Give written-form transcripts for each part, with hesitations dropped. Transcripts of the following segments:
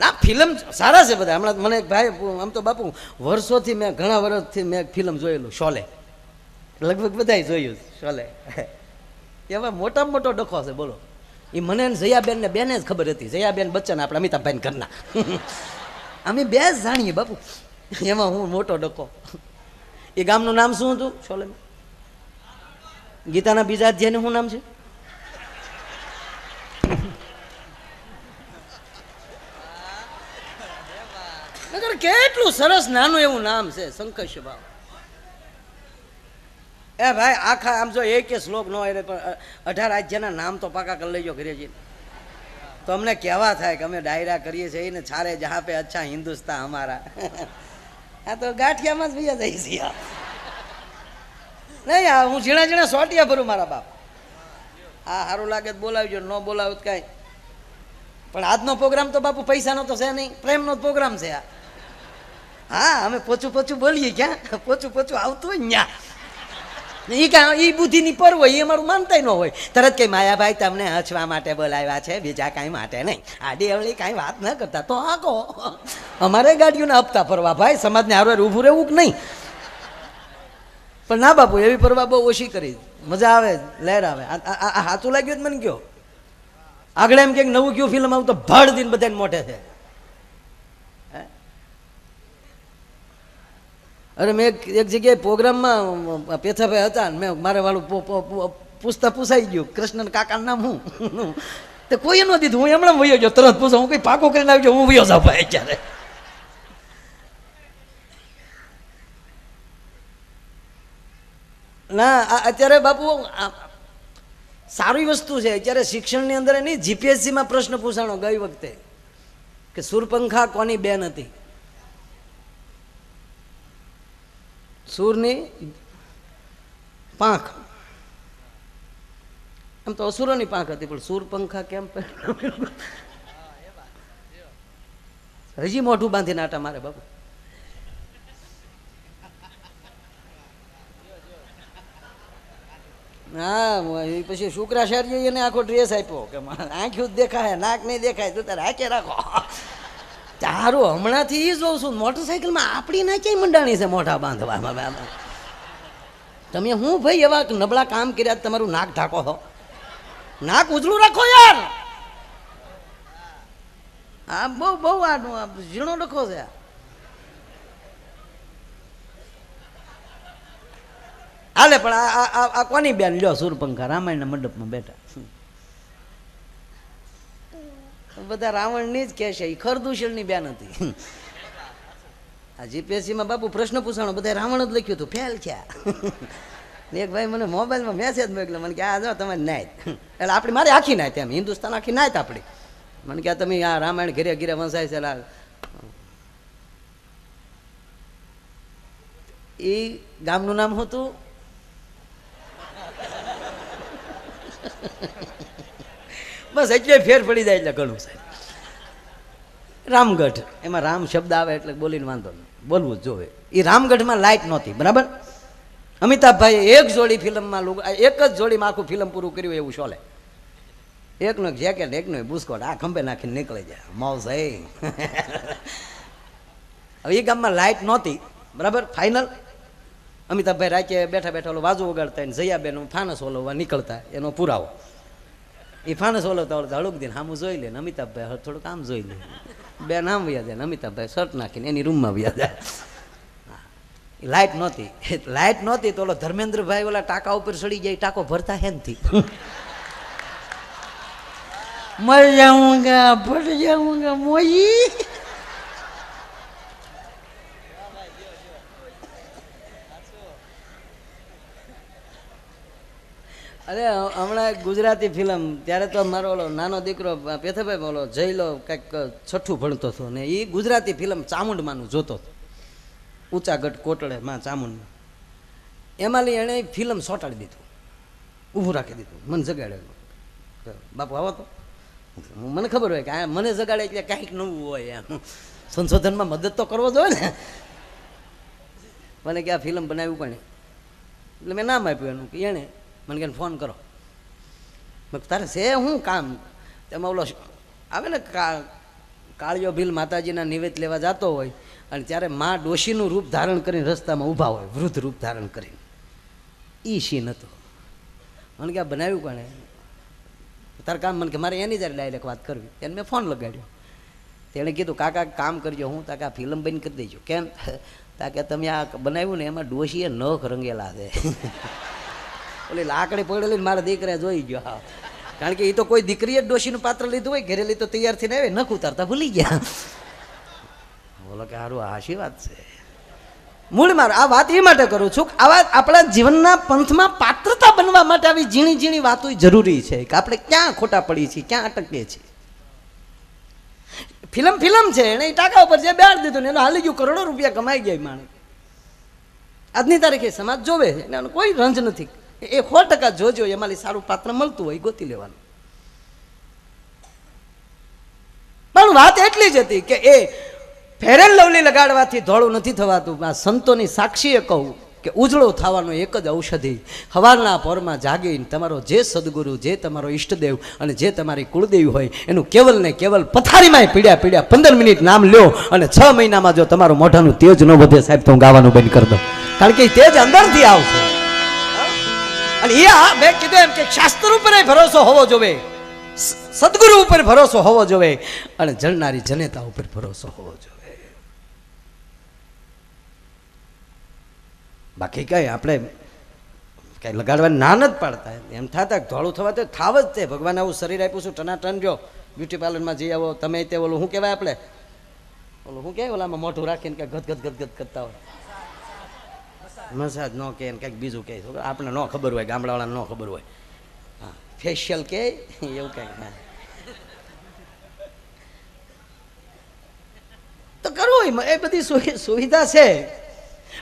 ના ફિલ્મ સારા છે બધા. હમણાં મને એક ભાઈ, આમ તો બાપુ વર્ષોથી મેં ઘણા વર્ષથી મેં ફિલ્મ જોયેલું શોલે, લગભગ બધાય જોયું શોલે. એમાં મોટામાં મોટો ડખો છે બોલો. એ મને જયાબેન ને બેને જ ખબર હતી. જયાબેન બચ્ચન આપણે અમિતાભભાઈ ઘરના અમે બે જ જાણીએ બાપુ. એમાં હું મોટો ડખો. એ ગામનું નામ શું હતું શોલે? ગીતાના બીજા અધ્યાયનું શું નામ છે? કેટલું સરસ નાનું એવું નામ છે, સંકર્ષ ભાવ. એ ભાઈ આખા આમ જો એક શ્લોક ન હોય પણ 18 રાજ્યના નામ તો પાકા કરી લેજો ઘરે જઈને. તો અમને કહેવા થાય કે અમે ડાયરા કરીએ છીએ ને છારે જहाँ पे अच्छा हिंदुस्तान हमारा. આ તો ગાંઠિયામાં જ ભૈયા જાય છે નહીં. હું ઝીણા ઝીણા સોટિયા ભરું મારા બાપ. હા સારું લાગે તો બોલાવજો, ન બોલાવ તો કાંઈ. પણ આજનો પ્રોગ્રામ તો બાપુ પૈસાનો તો છે નહીં, પ્રેમનો પ્રોગ્રામ છે આ. હા અમે પોચું પોચું બોલીએ, ક્યાં પોચું પોચું આવતું હોય ન્યા. એ કાંઈ એ બુદ્ધિની પર હોય, એ અમારું માનતાય ન હોય. તરત કઈ માયાભાઈ તમને હસવા માટે બોલાવ્યા છે, બીજા કાંઈ માટે નહીં. આડી અવળી કાંઈ વાત ન કરતા તો હા કહો. અમારે ગાડીઓના હપ્તા ભરવા ભાઈ, સમાજને હારે ઊભું રહેવું કે નહીં. પણ ના બાપુ એવી પરવા બહુ ઓછી કરી. મજા આવે, લહેર આવે. આ સાચું લાગ્યું મને કયો. આગળ એમ કે નવું કયું ફિલ્મ આવું તો ભડ દિન બધાને મોઢે છે. અરે મેં એક જગ્યાએ પ્રોગ્રામમાં પેથાભાઈ હતા ને મેં મારે વાળું પૂછાઈ ગયું કૃષ્ણ કાકાનું નામ હું તો કોઈ ન દીધું. હું હમણાં વયો ગયો, તરત પૂછો. હું કઈ પાકો કરીને આવી ગયો, હું વયો જાઉં ભાઈ અત્યારે. ના અત્યારે બાપુ સારી વસ્તુ છે. અત્યારે શિક્ષણની અંદર નહીં, જીપીએસસીમાં પ્રશ્ન પૂછાણો ગઈ વખતે કે સુરપંખા કોની બેન હતી? સુરની પાંખ. એમ તો અસુરોની પાંખ હતી પણ સુરપંખા કેમ? હજી મોઢું બાંધીને આટા મારે બાપુ. હા એ પછી શુક્રાચાર્ય એને આખો ડ્રેસ આપ્યો કે આંખ્યું જ દેખાય, નાક નહીં દેખાય, તો તારે હાકે રાખો. તારું હમણાંથી એ જોઉં છું મોટરસાઇકલમાં આપણી ના ક્યાંય મંડાણી છે મોઢા બાંધવામાં. તમે હું ભાઈ એવા નબળા કામ કર્યા તમારું નાક ઢાંકો છો? નાક ઉજળું રાખો યાર. આ બહુ બહુ આ ઝીણો ડખો છે. હાલે પણ આ કોની બેન લ્યો? સુરપંખા રામાયણના મંડપમાં બેઠા. બધા રાવણની જ કે છે, એ ખરદૂષણની બેન હતી. આ જીપીએસસીમાં બાપુ પ્રશ્ન પૂછાણો બધા રાવણ જ લખ્યું હતું, ફેલ થયા. એક ભાઈ મને મોબાઈલમાં મેસેજ મોકલ્યો, મને કે આ જો તમારી નાયત. એટલે આપણી મારી આખી નાયત, એમ હિન્દુસ્તાન આખી નાયત આપણી. મને કે તમે આ રામાયણ ઘરે ઘરે વંચાય છે. એ ગામનું નામ હતું બસ એટલે ફેર પડી જાય એટલે ઘણું સાહેબ. રામગઢ, એમાં રામ શબ્દ આવે એટલે બોલીને વાંધો નહીં, બોલવું જ જોવે. એ રામગઢમાં લાઇટ નહોતી બરાબર. અમિતાભભાઈ એક જોડી ફિલ્મમાં એક જ જોડીમાં આખું ફિલ્મ પૂરું કર્યું એવું શોલે. એકનો જેકેટ, એકનો બુસ્કોટ, આ ખંભે નાખીને નીકળી જાય મોજ. હવે એ ગામમાં લાઇટ નહોતી બરાબર. ફાઇનલ અમિતાભભાઈ રાતે બેઠા બેઠા ઓલો વાજુ વગાડતા ને જયાબેન ફાનસ ઓલવવા નીકળતા, એનો પુરાવો. એ ફાનસ ઓલવતા ઓલતા હળુક દઈને સામું જોઈ લે ને અમિતાભભાઈ થોડુંક આમ જોઈ લે. બેન આમ વયા જાય ને અમિતાભભાઈ શર્ટ નાખીને એની રૂમમાં વયા જાય. લાઇટ નહોતી, લાઇટ નહોતી તો ઓલો ધર્મેન્દ્રભાઈ ઓલા ટાંકા ઉપર ચડી જાય, ટાંકો ભરતા હેનથી મર જાઉંગા ભર જાઉંગા મોજી. અરે હમણાં ગુજરાતી ફિલ્મ, ત્યારે તો મારો ઓલો નાનો દીકરો પેથાભાઈ બોલો જઈલો કંઈક 6ઠું ભણતો હતો ને એ ગુજરાતી ફિલ્મ ચામુંડમાંનું જોતો હતો. ઊંચાગઢ કોટડે માં ચામુંડમાં. એમાં લઈ એણે ફિલ્મ સોટાડી દીધું, ઊભું રાખી દીધું, મને જગાડ્યો. બાપુ આવો તો મને ખબર હોય કે આ મને જગાડે એટલે કાંઈક નવું હોય, એમ સંશોધનમાં મદદ તો કરવો જોઈએ ને. મને કે આ ફિલ્મ બનાવ્યું પણ એટલે મેં નામ આપ્યું એનું કે એણે મને કે ફોન કરો. તારે છે શું કામ? તેમાં ઓલો આવે ને કાળિયો ભીલ માતાજીના નિવેદ લેવા જતો હોય અને ત્યારે માં ડોશીનું રૂપ ધારણ કરીને રસ્તામાં ઊભા હોય, વૃદ્ધ રૂપ ધારણ કરીને. એ સીન હતો. મને કે આ બનાવ્યું કોણે? તારે કામ મને કે મારે એની જ્યારે ડાયરેક્ટ વાત કરવી. એને મેં ફોન લગાડ્યો. તેણે કીધું કાકા કામ કરજો, હું તાકે આ ફિલ્મ બંધ કરી દેજો. કેમ? તાકે તમે આ બનાવ્યું ને એમાં ડોશીએ નખ રંગેલા છે. ઓલી લાકડી પડેલી મારા દીકરા જોઈ ગયો. હા, કારણ કે એ તો કોઈ દીકરીએ ડોશીનું પાત્ર લીધું હોય, ઘરેલી તો તૈયાર થઈને આવે, નખ ઉતારતા ભૂલી ગયા. બોલો કે સારું, હાશી વાત છે. મૂળ મારો આ વાત એ માટે કરું છું કે આવા આપણા જીવનના પંથમાં પાત્રતા બનવા માટે આવી ઝીણી ઝીણી વાતો જરૂરી છે કે આપણે ક્યાં ખોટા પડીએ છીએ, ક્યાં અટકીએ છીએ. ફિલ્મ છે, એને ટાકા ઉપર જે બેહાડી દીધું ને એનો હાલી ગયું, કરોડો રૂપિયા કમાઈ ગયા માણસ. આજની તારીખે સમાજ જોવે છે, એનો કોઈ રંજ નથી. એ 100% જોજો, એમાં સારું પાત્ર મળતું હોય ગોતી લેવાનું. પણ વાત એટલી જ હતી કે એ ફેર એન્ડ લવલી લગાડવાથી ધોળું નથી થવાતું. આ સંતોની સાક્ષીએ કહું કે ઉજળો થવાનો એક જ ઔષધિ, સવારના પોરમાં જાગીને તમારો જે સદગુરુ, જે તમારો ઈષ્ટદેવ અને જે તમારી કુળદેવી હોય એનું કેવલ ને કેવલ પથારીમાં પીડ્યા 15 મિનિટ નામ લ્યો અને 6 મહિનામાં જો તમારું મોઢાનું તેજ ન વધે સાહેબ તો હું ગાવાનું બંધ કરી દઉં. કારણ કે એ તેજ અંદરથી આવશે. અને એ મેં કીધું એમ કે શાસ્ત્ર ઉપર ભરોસો હોવો જોઈએ, સદગુરુ ઉપર ભરોસો હોવો જોઈએ અને જણનારી જનેતા ઉપર ભરોસો હોવો જોઈએ. બાકી કઈ આપણે કઈ લગાડવાની ના જ પાડતા. એમ થતા ધોળું થવા તો થાવ જ તે. ભગવાન આવું શરીર આપ્યું છું, ટનાટન જો બ્યુટી પાર્લરમાં જઈ આવો તમે, તે ઓલું શું કહેવાય આપણે, ઓલું શું કહેવાય ઓલામાં મોઢું રાખીને કંઈક ગદગદ કરતા હોય, મસાજ ન કે કંઈક બીજું કહે, આપણે ન ખબર હોય, ગામડાવાળાને ન ખબર હોય. હા, ફેશિયલ કે એવું કંઈક. હા, તો કરવું હોય, એ બધી સુવિધા છે.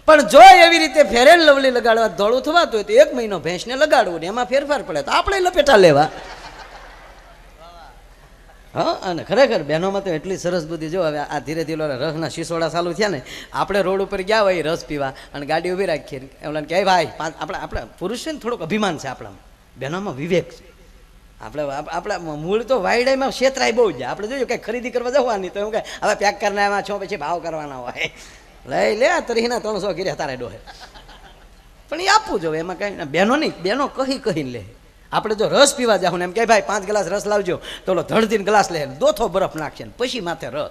પણ જો એવી રીતે ફેર એન્ડ લવલી લગાડવા ધોળું થવાતું હોય તો 1 મહિનો ભેંસને લગાડવું ને એમાં ફેરફાર પડે તો આપણે લપેટા લેવા. હા, અને ખરેખર બહેનોમાં તો એટલી સરસ બધી. જો હવે આ ધીરે ધીરે રસના શીશોડા ચાલુ થયા ને, આપણે રોડ ઉપર ગયા હોય રસ પીવા અને ગાડી ઊભી રાખીએ, એમને કહે ભાઈ આપણે પુરુષ છે ને થોડુંક અભિમાન છે આપણામાં, બહેનોમાં વિવેક છે. આપણા મૂળ તો વાયડામાં છેતરાય બહુ જાય. આપણે જોયું કંઈ ખરીદી કરવા જવાની તો એમ કે હવે પેક કરીને આવ્યા છો, પછી ભાવ કરવાના હોય, લઈ લે 300 કર્યા તારે ડોહે. પણ એ આપવું જોઈએ, એમાં કઈ બહેનો નહીં, બહેનો કહીને લે. આપણે જો રસ પીવા જાવ ને એમ કે ભાઈ 5 ગ્લાસ રસ લાવજો, તો ઓલો ધડધીને ગ્લાસ લે, દોથો બરફ નાખશે ને પછી માથે રસ.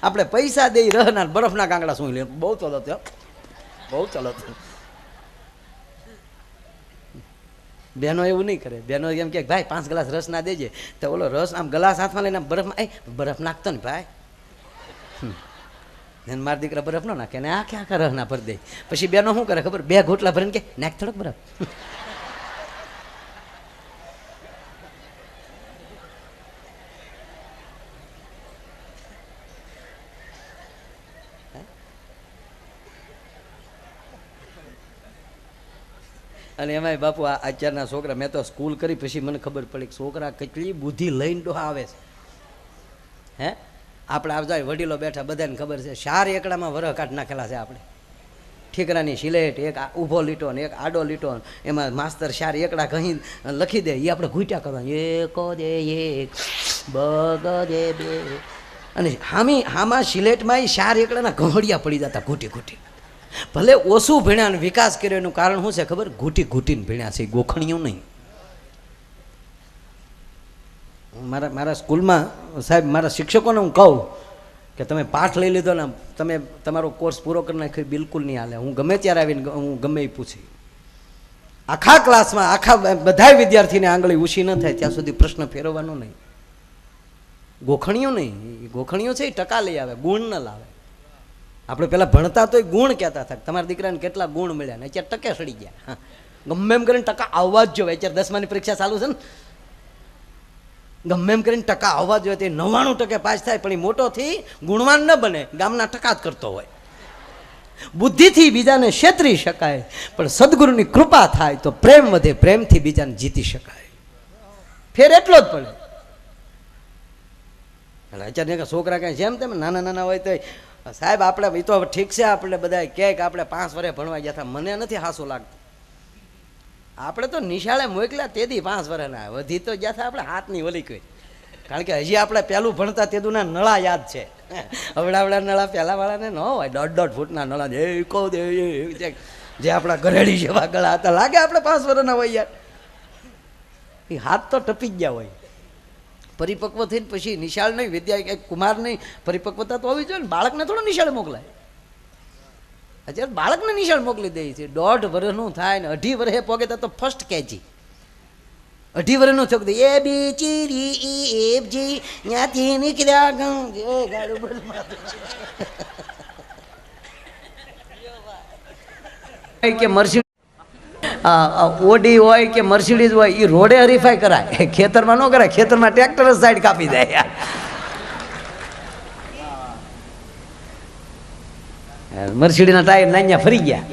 આપણે પૈસા દઈ રહના બરફના કાંગડા શું લે, બહુ ચલો થયો, બહુ ચલો થયો. બહેનો એવું નહીં કરે. બહેનો એમ કે ભાઈ 5 ગ્લાસ રસ ના દેજે, તો ઓલો રસ આમ ગ્લાસ હાથમાં લઈને બરફમાં બરફ નાખતો ને ભાઈ, મારા દીકરા બરફ ન નાખે ને આખા રસ ના ભરી દે. પછી બેનો શું કરે ખબર, 2 ઘોટલા ભરીને કે નાખ થોડોક બરફ. અને એમાંય બાપુ આ અત્યારના છોકરા, મેં તો સ્કૂલ કરી પછી મને ખબર પડી કે છોકરા કેટલી બુદ્ધિ લઈને ડોહા આવે છે. હે, આપણે આવતા વડીલો બેઠા બધાને ખબર છે, 4 એકડામાં વરહ કાઢ નાખેલા છે આપણે. ઠીકરાની સિલેટ, એક ઊભો લીટો ને એક આડો લીટો, એમાં માસ્તર 4 એકડા કહી લખી દે, એ આપણે ઘૂંટ્યા કરવાનું, 1 દે 1 બગ દે 2. અને હામાં સિલેટમાં 4 એકડાના ઘંવડિયા પડી જતા ઘૂંટી. ભલે ઓછું ભણ્યા ને વિકાસ કર્યો, એનું કારણ શું છે ખબર, ઘૂંટીને ભણ્યા છે, ગોખણિયું નહીં. મારા સ્કૂલમાં સાહેબ, મારા શિક્ષકોને હું કહું કે તમે પાઠ લઈ લીધો ને, તમે તમારો કોર્સ પૂરો કરી નાખ્યો, બિલકુલ નહીં હાલે. હું ગમે ત્યારે આવીને હું ગમે એ પૂછી, આખા ક્લાસમાં આખા બધા વિદ્યાર્થીને આંગળી ઊંચી ન થાય ત્યાં સુધી પ્રશ્ન ફેરવવાનો નહીં. ગોખણિયું નહીં, ગોખણિયું છે એ ટકા લઈ આવે, ગુણ ન લાવે. આપણે પેલા ભણતા તો ગુણ કહેતા હતા, તમારા દીકરાને કેટલા ગુણ મળ્યા ને અત્યારે ટકે સડી ગયા. હા, ગમે એમ કરીને ટકા આવવા જ જોઈએ. અત્યારે 10માની પરીક્ષા ચાલુ છે ને, ગમે એમ કરીને ટકા આવવા જોઈએ. તે 99% પાસ થાય, પણ એ મોટોથી ગુણવાન ન બને, ગામના ટકા જ કરતો હોય. બુદ્ધિથી બીજાને છેતરી શકાય, પણ સદગુરુની કૃપા થાય તો પ્રેમ વધે, પ્રેમથી બીજાને જીતી શકાય. ફેર એટલો જ પડે. અત્યારે છોકરા કઈ જેમ તેમ નાના હોય તો સાહેબ આપણે એ તો ઠીક છે, આપણે બધા કહે કે આપણે 5 વર્ષ ભણવા ગયા હતા, મને નથી હાસું લાગતું. આપણે તો નિશાળે મોકલ્યા તેથી 5 વર્ષના, વધી તો ગયા હતા આપણે હાથની ઓલી કોઈ. કારણ કે હજી આપણે પહેલું ભણતા તેદુના નળા યાદ છે. હવડાવડા નળા પહેલા વાળાને ન હોય, 1.5 ફૂટના નળા જે આપણા ઘરેડી જેવા ગળા હતા. લાગે આપણે 5 વર્ષના હોય યાર. એ હાથ તો ટપી જ ગયા હોય. પરિપક્વ થઈને પછી નિશાળ નહીં, વિદ્યા કુમાર નહીં, પરિપક્વતા તો હોવી જોઈએ ને. બાળકને થોડો નિશાળ મોકલાય. અત્યારે બાળકને નિશાળ મોકલી દે છે. 1.5 વર્ષનું થાય ને 2.5 વર્ષે પોગે તો ફર્સ્ટ કેજી. 2.5 વર્ષનું છોકરી એ બી ચીરી ઈ એફ જી ત્યાંથી નીકળ્યા ગાડું કે મર્સિડીઝ ઓડી હોય કે મર્સિડીઝ હોય એ રોડે હરીફાઈ કરાય, ખેતરમાં ન કરાય. ખેતરમાં ટ્રેક્ટર જ સાઈડ કાપી દે યાર. મર્સિડીઝના ટાયર નાન્યા ફરી ગયા.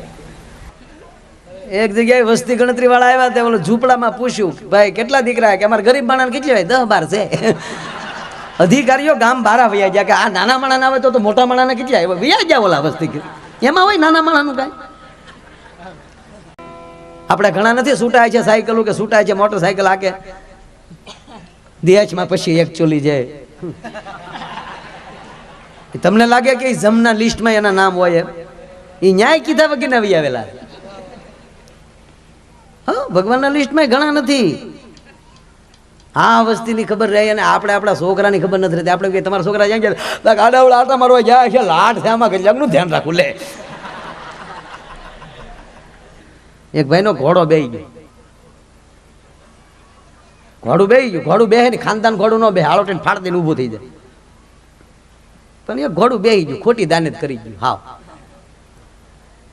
એક જગ્યાએ વસ્તી ગણતરી વાળા આવ્યા, તે ઓલો ઝૂંપડામાં પૂછ્યું, ભાઈ કેટલા દીકરા? કે અમારા ગરીબ માણસ કેટલી હોય? 10-12 છે. અધિકારીઓ ગામ બારા વૈયા ગયા કે આ નાના માણસ આવે તો મોટા માણસને કેટલી આવ્યા? વૈયા ગયા ઓલા વસ્તી. એમાં હોય નાના માણસનું કાંઈ? આપણે ઘણા નથી છૂટાય છે સાયકલો કે છૂટાય છે મોટરસાયકલ આકે દેશમાં પછી એક ચોલી જાય. તમને લાગે કે જમના લિસ્ટમાં એના નામ હોય? એ ન્યાય કીધા વગર નવી આવેલા. હા, ભગવાનના લિસ્ટમાં ઘણા નથી. આ વસ્તીની ખબર રહે અને આપણે આપણા છોકરાની ખબર નથી રહેતી. આપણે કે તમારા છોકરા જ્યાં ગયા આડાવડા આટા મારવા જાય છે, લાટ છે, આમાં ગજબનું ધ્યાન રાખવું. લે એક ભાઈનો ઘોડો બેહી ગયો. ઘોડું બેહી ગયું. ઘોડું બેહે ને ખાનદાન ઘોડું ન બે હાળો ફાડ દઈને ઊભું થઈ જાય. પણ એ ઘોડું બેહી ગયું, ખોટી દાનેત કરી ગયું. હાવ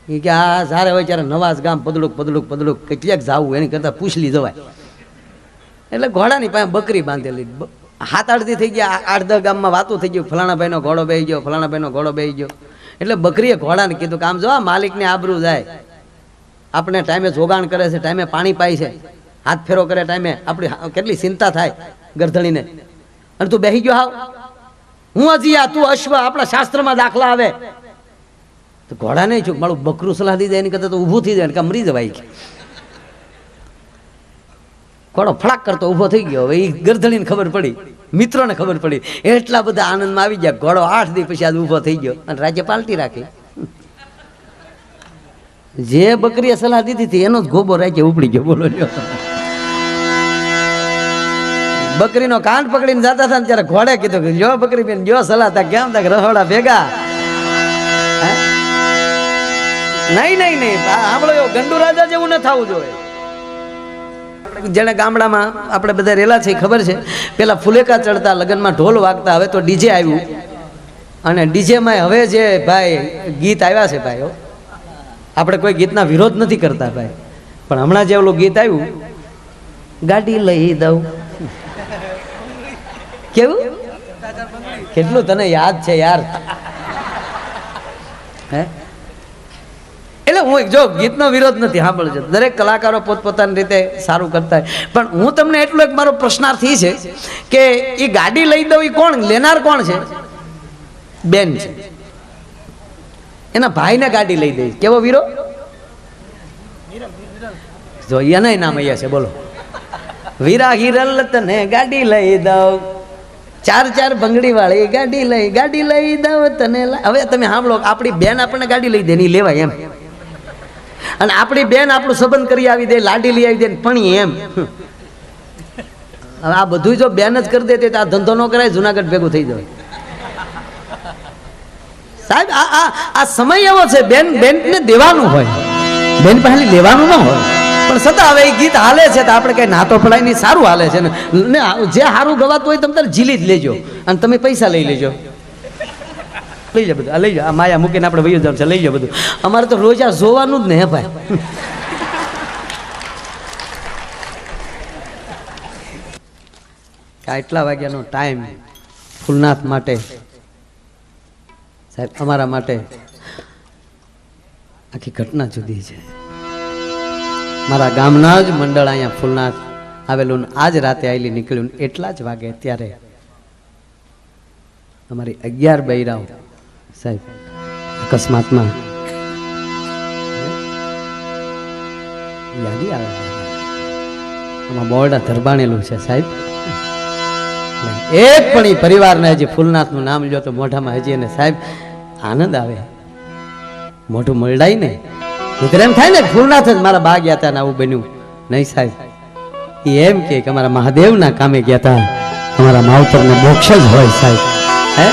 એ કે આ સારે હોય ત્યારે નવાજ ગામ પદડુક પદડુક પદડુક કેટલાક જાવું એની કરતાં પૂછલી જવાય. એટલે ઘોડાની પાસે બકરી બાંધેલી. 7-8 દી થઈ ગયા. 8-10 ગામમાં વાતું થઈ ગયું, ફલાણા ભાઈનો ઘોડો બેહી ગયો, ફલાણા ભાઈનો ઘોડો બેહી ગયો. એટલે બકરીએ ઘોડાને કીધું કે આમ જો માલિકને આબરૂ જાય, આપણે ટાઈમે જોગાણ કરે છે, ટાઈમે પાણી પાય છે, હાથ ફેરો કરે ટાઈમે, આપણી કેટલી ચિંતા થાય ગરધણીને. અને તું બેહી ગયો હાવ હું હજી આ તું અશ્વ આપણા શાસ્ત્રમાં દાખલા આવે તો ઘોડા નહીં છું મારું બકરું સલાહ દી જાય એની કરતા તો ઊભું થઈ જાય કે મરી જવાય. ઘોડો ફડાક કરતો ઊભો થઈ ગયો. હવે એ ગરધણીને ખબર પડી, મિત્રોને ખબર પડી, એટલા બધા આનંદમાં આવી ગયા. ઘોડો 8 દી પછી આજ ઊભો થઈ ગયો અને રાજ્ય પાલટી રાખી. જે બકરીએ સલાહ દીધી હતી એનો જ ગોબો રાખી ઉપડી ગયો. બોલો બકરીનો કાન પકડીને જતા હતા ને ત્યારે ઘોડે કીધું કે જો બકરી બેન જો સલાહ તા કેમ તા રહોડા ભેગા. નહીં સાંભળો, ગંડુ રાજા જેવું ન થવું જોઈએ. જેને ગામડામાં આપણે બધા રેલા છે ખબર છે, પેલા ફુલેકા ચડતા, લગ્નમાં ઢોલ વાગતા, હવે તો ડીજે આવ્યું. અને ડીજેમાં હવે જે ભાઈ ગીત આવ્યા છે ભાઈઓ, આપણે કોઈ ગીતના વિરોધ નથી કરતા ભાઈ, પણ હમણાં જે ઓલું ગીત આવ્યું ગાડી લઈ દઉં, કેવું કેટલું તને યાદ છે યાર? હે એટલે હું જો ગીતનો વિરોધ નથી, સાંભળજો, દરેક કલાકારો પોતપોતાની રીતે સારું કરતા હોય. પણ હું તમને એટલો એક મારો પ્રશ્નાર્થ છે કે એ ગાડી લઈ દઉં એ કોણ લેનાર કોણ છે? બેન છે. એના ભાઈને ગાડી લઈ દઈ. કેવો વીરો? જો એના નામ અહીંયા છે, બોલો. વીરા હિરલ તને ગાડી લઈ દઉં, 4 બંગડી વાળી ગાડી લઈ દઉં તને. હવે તમે સાંભળો, આપણી બેન આપણને ગાડી લઈ દે ને લેવાય એમ, અને આપણી બેન આપણું સંબંધ કરી આવી દે, લાડી લઈ આવી દે પણ એમ. હવે આ બધું જો બેન જ કરી દે તો આ ધંધો ન કરાય, જુનાગઢ ભેગું થઈ જાય સાહેબ. આ સમય એવો છે, બેનને દેવાનું હોય, બેન પાસે લેવાનું ન હોય. પણ છતાં હવે એ ગીત હાલે છે તો આપણે કઈ નાતો પડાય નહીં, સારું હાલે છે ને. જે સારું ગવાતું હોય તમે તારે ઝીલી જ લેજો અને તમે પૈસા લઈ લેજો. લઈ જાઓ બધું, લઈ જાઓ. આ માયા મૂકીને આપણે વયું જવાનું છે, લઈ જાઓ બધું. અમારે તો રોજ આ જોવાનું જ ને હે ભાઈ. કેટલા વાગ્યાનો ટાઈમ ફૂલનાથ માટે સાહેબ, અમારા માટે આખી ઘટના જુદી છે. મારા ગામના જ મંડળ અહીંયા ફૂલનાથ આવેલું, આજ રાતે આવેલી નીકળ્યું. એટલા જ વાગે ત્યારે અમારી 11 બૈરાઓ સાહેબ અકસ્માતમાં યાદી આવે છે. આમાં બોર્ડ ધરબાણેલું છે સાહેબ. એક પણ ઈ પરિવારને હજી ફૂલનાથનું નામ લ્યો તો મોઢામાં હજી એને સાહેબ આનંદ આવે, મોઢું મળડાય ને. મિત્ર એમ થાય ને ફૂલનાથ જ મારા બા ગયા હતા ને આવું બન્યું નહીં સાહેબ. એ એમ કે અમારા મહાદેવના કામે ગયા હતા, અમારા માવતરને મોક્ષ જ હોય સાહેબ. હે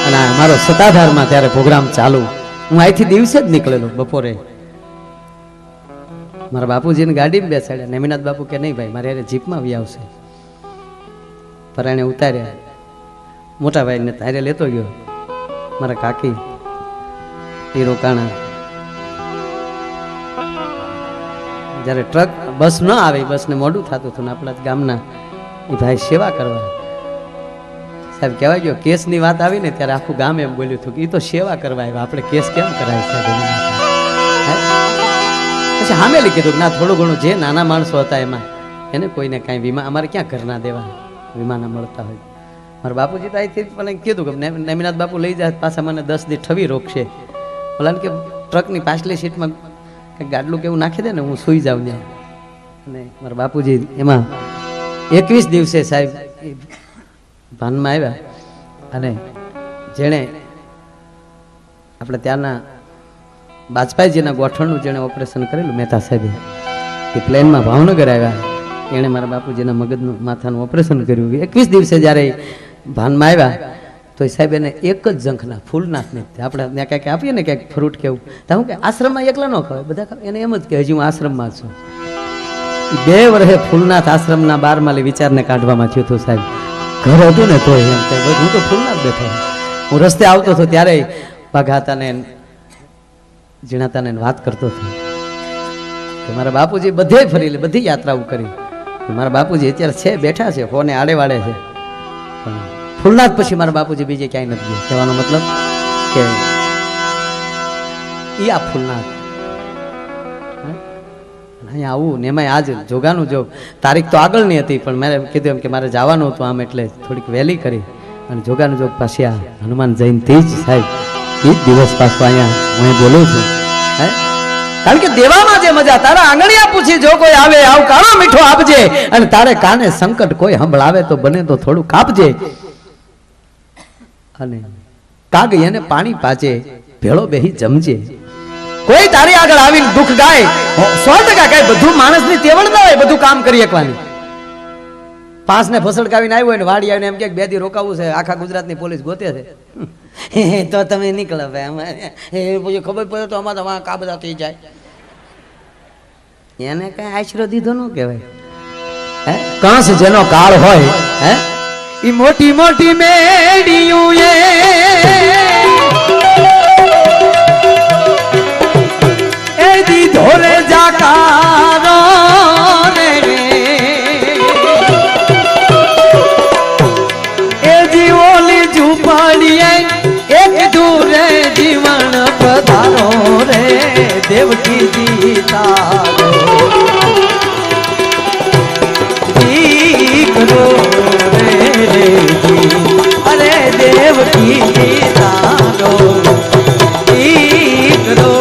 અને મારો સત્તાધારમાં ત્યારે પ્રોગ્રામ ચાલુ, હું અહીંથી દિવસે જ નીકળેલો બપોરે. મારા બાપુજીને ગાડીમાં બેસાડ્યા, નેમિનાથ બાપુ કે નહીં ભાઈ મારે યારે જીપમાં આવી આવશે. પરાણે ઉતાર્યા, મોટા ભાઈને તારે લેતો ગયો, મારા કાકી એ રોકાણા. જ્યારે ટ્રક બસ ન આવે, બસને મોડું થતું હતું ને આપણા ગામના એ ભાઈ સેવા કરવા સાહેબ કહેવાય ગયો. કેસની વાત આવી ને ત્યારે આખું ગામ એમ બોલ્યું હતું કે એ તો સેવા કરવા આવ્યા, આપણે કેસ કેમ કરાય સાહેબ. પછી હામેલી કીધું ના થોડું ઘણું જે નાના માણસો હતા એમાં એને કોઈને કાંઈ વીમા અમારે ક્યાં ઘરના દેવા વીમાના મળતા હોય. મારા બાપુજી તો અહીંથી મને કીધું કે નેમિનાથ બાપુ લઈ જાય પાછા મને 10 દી ઠવી રોકશે. બોલા કે ટ્રકની પાછલી સીટમાં કંઈક ગાડલું કેવું નાખી દે ને હું સૂઈ જાઉં ત્યાં. અને મારા બાપુજી એમાં 21 દિવસે સાહેબ ભાનમાં આવ્યા. અને જેણે આપણે ત્યાંના બાજપાઈજીના ગોઠણનું જેણે ઓપરેશન કરેલું મહેતા સાહેબે, એ પ્લેનમાં ભાવનગર આવ્યા, એણે મારા બાપુજીના મગજનું માથાનું ઓપરેશન કર્યું. 21 દિવસે જ્યારે ભાનમાં આવ્યા તો એ સાહેબ એને એક જ ઝંખના ફૂલનાથને આપણે ત્યાં ક્યાંક આપીએ ને ક્યાંક ફ્રૂટ કેવું તો હું કે આશ્રમમાં એકલા ન ખવાય, બધા ખાવ. એને એમ જ કે હજી હું આશ્રમમાં છું. 2 વર્ષે ફૂલનાથ આશ્રમના 12 માલી વિચારને કાઢવામાં થયું હતું સાહેબ. ઘર હતું ને તો એમ કે હું તો ફૂલનાથ બેઠો. હું રસ્તે આવતો હતો ત્યારે ભાગાતાને જીણાતાને વાત કરતો હતો કે મારા બાપુજી બધે ફરી લે, બધી યાત્રાઓ કરી. મારા બાપુજી અત્યારે છે બેઠા છે, ફોને આડે વાળે છે, પણ ફૂલનાથ પછી મારા બાપુજી બીજે ક્યાંય નથી ગયા. કહેવાનો મતલબ કે ઈ આ ફૂલનાથ અહીંયા આવું ને એમાં આજ જોગાનું જો તારીખ તો આગળની હતી પણ મેં કીધું એમ કે મારે જવાનું હતું આમ એટલે થોડીક વહેલી કરી અને જોગાનું જોગ પાછી આ હનુમાન જયંતિ જ સાહેબ એ જ દિવસ પાછો અહીંયા હું બોલું છું. હે કારણ કે દેવામાં જે મજા, તારા આંગળીયા પૂછી જો કોઈ આવે આવ કાળો મીઠો આપજે, અને તારે કાને સંકટ કોઈ સંભળાવે તો બને તો થોડું કાપજે, અને કાગ એને પાણી પાજે ભેળો બેહી જમજે. કોઈ તારી આગળ આવીને દુઃખ ગાય 100% ગાય, બધું માણસની તેવડ ના હોય બધું કામ કરી શકવાની. 5 ને ફસડકાવીને આવ્યો ને વાડી આવીને એમ કે 2 દી રોકાવું છે, આખા ગુજરાતની પોલીસ ગોતે છે તો તમે નીકળો ભાઈ, ખબર પડે તો અમારા કા બધા થઈ જાય. એને કઈ આશરો દીધો ન કહેવાય. હે કંસ જેનો કાળ હોય હે ઈ મોટી મોટી મેડિયું એ દીધો રે જાકારો રે એ જીવોલી ઝૂંપડીએ એક દૂરે જીવન પધારો રે દેવકી જીતારો દીકરો રે અરે દેવકી જીતારો દીકરો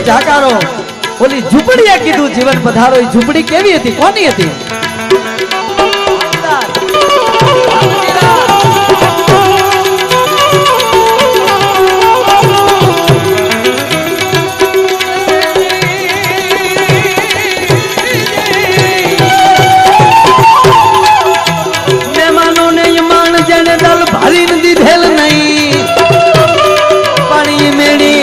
જાકારો. ઓલી ઝૂંપડીએ કીધું જીવન પધારો. એ ઝૂંપડી કેવી હતી, કોની હતી? મહેમાનોને માણ જેને દલ ભારીને દીધેલ નહીં, પાણી મેળી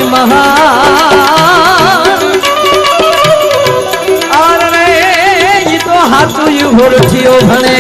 મહાન અરે ઈ તો હાથું ભણે